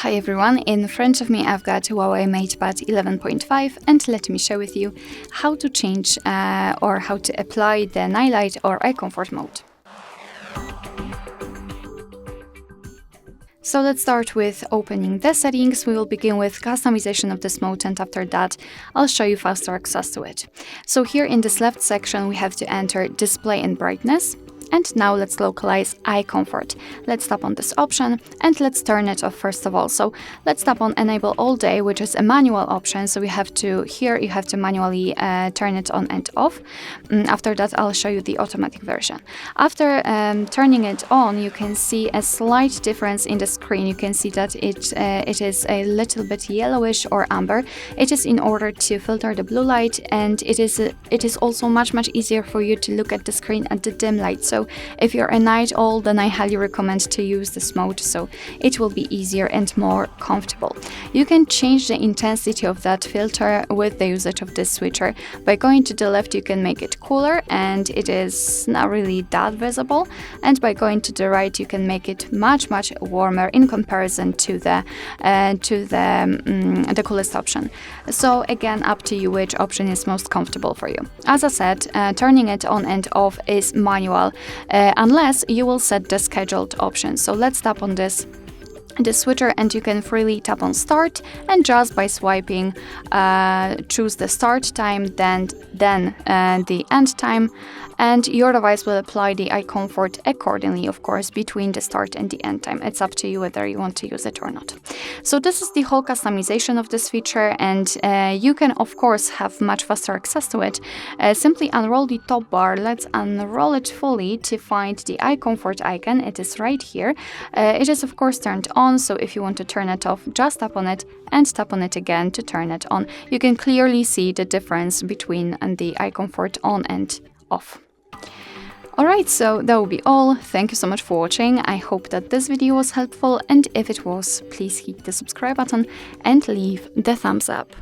Hi everyone, in front of me I've got HUAWEI MatePad 11.5 and let me share with you how to change or how to apply the night light or eye comfort mode. So let's start with opening the settings. We will begin with customization of this mode, and after that I'll show you faster access to it. So here in this left section we have to enter display and brightness. And now let's localize eye comfort. Let's tap on this option and let's turn it off first of all. So let's tap on enable all day, which is a manual option. So you have to manually turn it on and off. After that, I'll show you the automatic version. After turning it on, you can see a slight difference in the screen. You can see that it is a little bit yellowish or amber. It is in order to filter the blue light, and it is also much easier for you to look at the screen at the dim light. So if you're a night owl, then I highly recommend to use this mode, so it will be easier and more comfortable. You can change the intensity of that filter with the usage of this switcher. By going to the left, you can make it cooler and it is not really that visible, and by going to the right, you can make it much warmer in comparison to the coolest option. So again, up to you which option is most comfortable for you. As I said, turning it on and off is manual. Unless you will set the scheduled option. So let's tap on this switcher and you can freely tap on start, and just by swiping choose the start time, then the end time, and your device will apply the eye comfort accordingly, of course, between the start and the end time. It's up to you whether you want to use it or not. So this is the whole customization of this feature, and you can of course have much faster access to it. Simply unroll the top bar. Let's unroll it fully to find the eye comfort icon. It is right here. It is of course turned on, so if you want to turn it off, just tap on it and tap on it again to turn it on. You can clearly see the difference between the eye comfort on and off. Alright, so that will be all. Thank you so much for watching. I hope that this video was helpful, and if it was, please hit the subscribe button and leave the thumbs up.